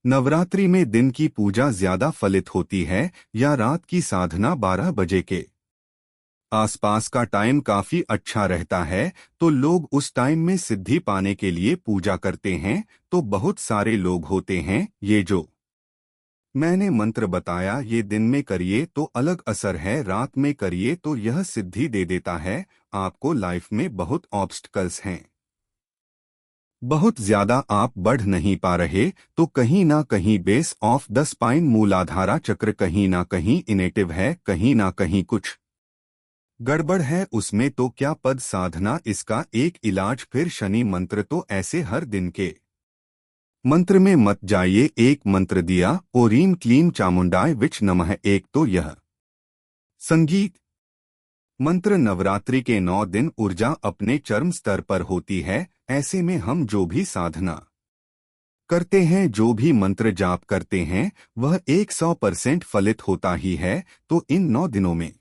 नवरात्रि में दिन की पूजा ज्यादा फलित होती है या रात की साधना 12 बजे के आसपास का टाइम काफी अच्छा रहता है, तो लोग उस टाइम में सिद्धि पाने के लिए पूजा करते हैं। तो बहुत सारे लोग होते हैं, ये जो मैंने मंत्र बताया ये दिन में करिए तो अलग असर है, रात में करिए तो यह सिद्धि दे देता है। आपको लाइफ में बहुत ऑब्स्टकल्स हैं, बहुत ज्यादा आप बढ़ नहीं पा रहे, तो कहीं ना कहीं बेस ऑफ द स्पाइन मूलाधारा चक्र कहीं ना कहीं इनेटिव है, कहीं ना कहीं कुछ गड़बड़ है उसमें। तो क्या पद साधना इसका एक इलाज? फिर शनि मंत्र तो ऐसे हर दिन के मंत्र में मत जाइए। एक मंत्र दिया, ओरीम क्लीम चामुंडाय विच नमः। एक तो यह संगीत मंत्र नवरात्रि के 9 दिन ऊर्जा अपने चरम स्तर पर होती है। ऐसे में हम जो भी साधना करते हैं, जो भी मंत्र जाप करते हैं, वह 100% फलित होता ही है। तो इन 9 दिनों में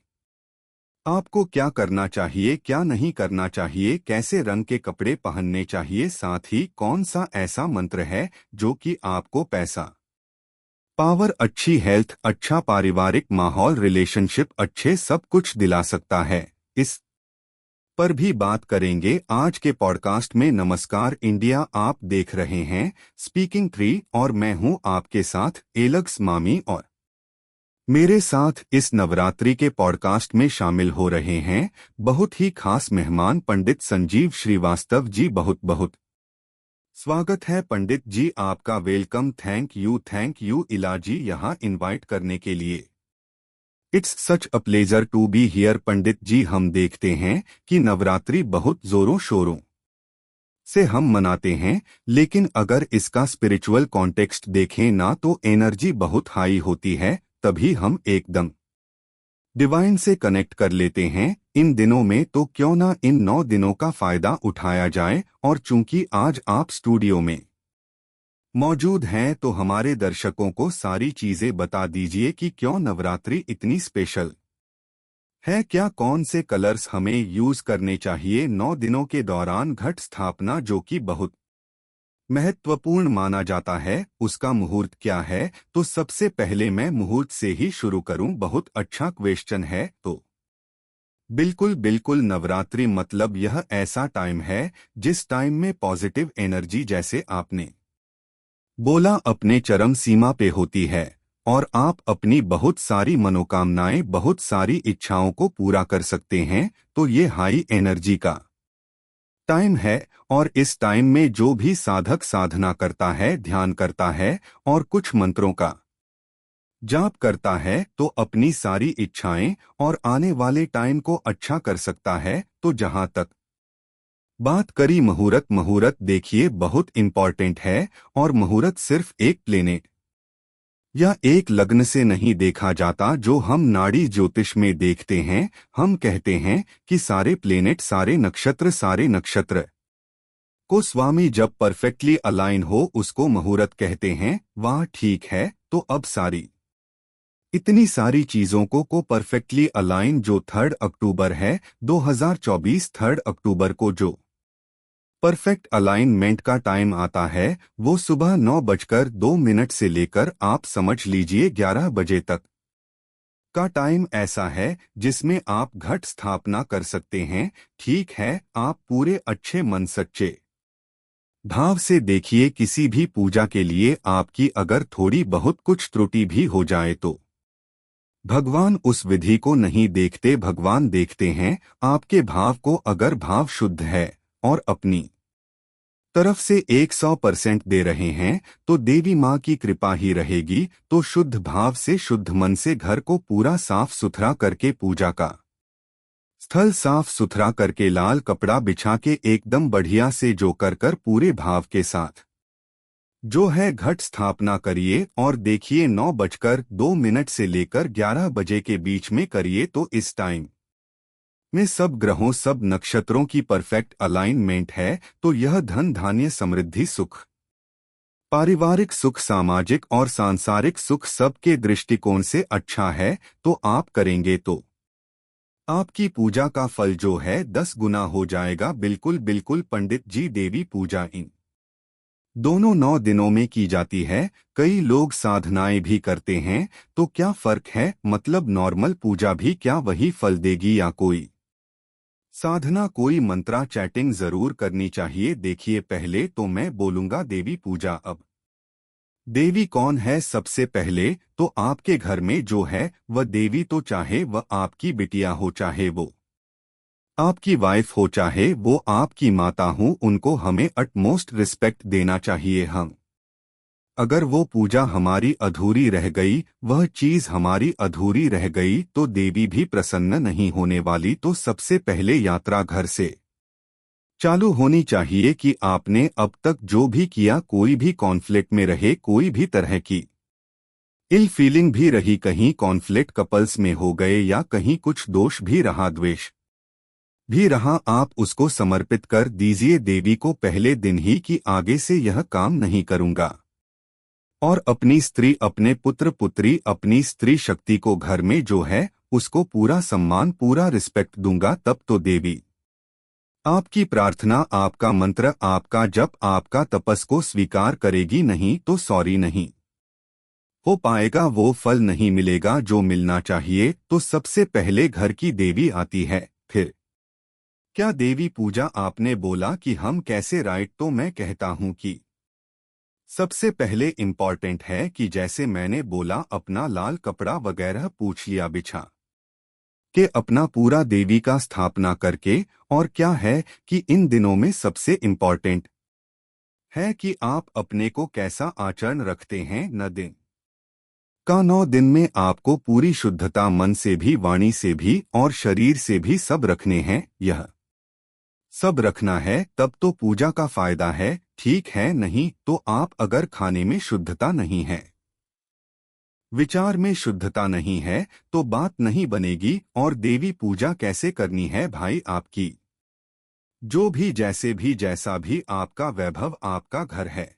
आपको क्या करना चाहिए, क्या नहीं करना चाहिए, कैसे रंग के कपड़े पहनने चाहिए, साथ ही कौन सा ऐसा मंत्र है जो कि आपको पैसा, पावर, अच्छी हेल्थ, अच्छा पारिवारिक माहौल, रिलेशनशिप अच्छे सब कुछ दिला सकता है, इस पर भी बात करेंगे आज के पॉडकास्ट में। नमस्कार इंडिया, आप देख रहे हैं स्पीकिंग ट्री और मैं हूं आपके साथ एलेक्स मामी, और मेरे साथ इस नवरात्रि के पॉडकास्ट में शामिल हो रहे हैं बहुत ही खास मेहमान पंडित संजीव श्रीवास्तव जी। बहुत बहुत स्वागत है पंडित जी आपका। वेलकम। थैंक यू इलाजी यहाँ इनवाइट करने के लिए। It's such a pleasure to be here Pandit ji. हम देखते हैं कि नवरात्रि बहुत जोरों शोरों से हम मनाते हैं, लेकिन अगर इसका स्पिरिचुअल कॉन्टेक्स्ट देखें ना तो एनर्जी बहुत हाई होती है, तभी हम एकदम डिवाइन से कनेक्ट कर लेते हैं इन दिनों में। तो क्यों ना इन 9 दिनों का फायदा उठाया जाए। और चूंकि आज आप स्टूडियो में मौजूद हैं, तो हमारे दर्शकों को सारी चीजें बता दीजिए कि क्यों नवरात्रि इतनी स्पेशल है, क्या कौन से कलर्स हमें यूज करने चाहिए 9 दिनों के दौरान। घट स्थापना जो कि बहुत महत्वपूर्ण माना जाता है, उसका मुहूर्त क्या है। तो सबसे पहले मैं मुहूर्त से ही शुरू करूं। बहुत अच्छा क्वेश्चन है। तो बिल्कुल बिल्कुल, नवरात्रि मतलब यह ऐसा टाइम है जिस टाइम में पॉजिटिव एनर्जी, जैसे आपने बोला, अपने चरम सीमा पे होती है और आप अपनी बहुत सारी मनोकामनाएं, बहुत सारी इच्छाओं को पूरा कर सकते हैं। तो ये हाई एनर्जी का टाइम है, और इस टाइम में जो भी साधक साधना करता है, ध्यान करता है और कुछ मंत्रों का जाप करता है, तो अपनी सारी इच्छाएं और आने वाले टाइम को अच्छा कर सकता है। तो जहां तक बात करी मुहूर्त, मुहूर्त देखिए बहुत इंपॉर्टेंट है। और मुहूर्त सिर्फ एक प्लेनेट या एक लग्न से नहीं देखा जाता जो हम नाड़ी ज्योतिष में देखते हैं। हम कहते हैं कि सारे प्लेनेट, सारे नक्षत्र को स्वामी जब परफेक्टली अलाइन हो उसको मुहूर्त कहते हैं। वाह, ठीक है। तो अब सारी इतनी सारी चीजों को परफेक्टली अलाइन जो 3 अक्टूबर है 2024, 3 अक्टूबर को जो परफेक्ट अलाइनमेंट का टाइम आता है, वो सुबह 9:02 से लेकर आप समझ लीजिए 11 बजे तक का टाइम ऐसा है जिसमें आप घट स्थापना कर सकते हैं। ठीक है, आप पूरे अच्छे मन, सच्चे भाव से देखिए। किसी भी पूजा के लिए आपकी अगर थोड़ी बहुत कुछ त्रुटि भी हो जाए तो भगवान उस विधि को नहीं देखते, भगवान देखते हैं आपके भाव को। अगर भाव शुद्ध है और अपनी तरफ से 100% दे रहे हैं, तो देवी माँ की कृपा ही रहेगी। तो शुद्ध भाव से, शुद्ध मन से घर को पूरा साफ सुथरा करके, पूजा का स्थल साफ सुथरा करके, लाल कपड़ा बिछा के एकदम बढ़िया से जो कर पूरे भाव के साथ जो है घट स्थापना करिए। और देखिए 9:02 से लेकर 11 बजे के बीच में करिए। तो इस टाइम में सब ग्रहों, सब नक्षत्रों की परफेक्ट अलाइनमेंट है। तो यह धन, धान्य, समृद्धि, सुख, पारिवारिक सुख, सामाजिक और सांसारिक सुख सबके दृष्टिकोण से अच्छा है। तो आप करेंगे तो आपकी पूजा का फल जो है 10 गुना हो जाएगा। बिल्कुल बिल्कुल पंडित जी, देवी पूजा इन दोनों 9 दिनों में की जाती है। कई लोग साधनाएं भी करते हैं, तो क्या फर्क है? मतलब नॉर्मल पूजा भी क्या वही फल देगी या कोई साधना, कोई मंत्रा चैटिंग जरूर करनी चाहिए। देखिए, पहले तो मैं बोलूंगा देवी पूजा। अब देवी कौन है? सबसे पहले तो आपके घर में जो है वह देवी, तो चाहे वह आपकी बिटिया हो, चाहे वो आपकी वाइफ हो, चाहे वो आपकी माता हो, उनको हमें अटमोस्ट रिस्पेक्ट देना चाहिए। हम अगर वो पूजा हमारी अधूरी रह गई, वह चीज हमारी अधूरी रह गई, तो देवी भी प्रसन्न नहीं होने वाली। तो सबसे पहले यात्रा घर से चालू होनी चाहिए कि आपने अब तक जो भी किया, कोई भी कॉन्फ्लिक्ट में रहे, कोई भी तरह की इल फीलिंग भी रही, कहीं कॉन्फ्लिक्ट कपल्स में हो गए या कहीं कुछ दोष भी रहा, द्वेष भी रहा, आप उसको समर्पित कर दीजिए देवी को पहले दिन ही कि आगे से यह काम नहीं करूंगा। और अपनी स्त्री, अपने पुत्र पुत्री, अपनी स्त्री शक्ति को घर में जो है उसको पूरा सम्मान, पूरा रिस्पेक्ट दूंगा। तब तो देवी आपकी प्रार्थना, आपका मंत्र, आपका जप, आपका तपस को स्वीकार करेगी। नहीं तो सॉरी, नहीं हो पाएगा, वो फल नहीं मिलेगा जो मिलना चाहिए। तो सबसे पहले घर की देवी आती है। फिर क्या देवी पूजा आपने बोला कि हम कैसे, राइट? तो मैं कहता हूं कि सबसे पहले इम्पॉर्टेंट है कि जैसे मैंने बोला, अपना लाल कपड़ा वगैरह पूछ लिया बिछा के, अपना पूरा देवी का स्थापना करके। और क्या है कि इन दिनों में सबसे इम्पॉर्टेंट है कि आप अपने को कैसा आचरण रखते हैं। न दिन का 9 दिन में आपको पूरी शुद्धता, मन से भी, वाणी से भी और शरीर से भी सब रखने हैं। यह सब रखना है तब तो पूजा का फायदा है, ठीक है? नहीं तो आप अगर खाने में शुद्धता नहीं है, विचार में शुद्धता नहीं है, तो बात नहीं बनेगी। और देवी पूजा कैसे करनी है भाई? आपकी जो भी, जैसे भी, जैसा भी आपका वैभव, आपका घर है,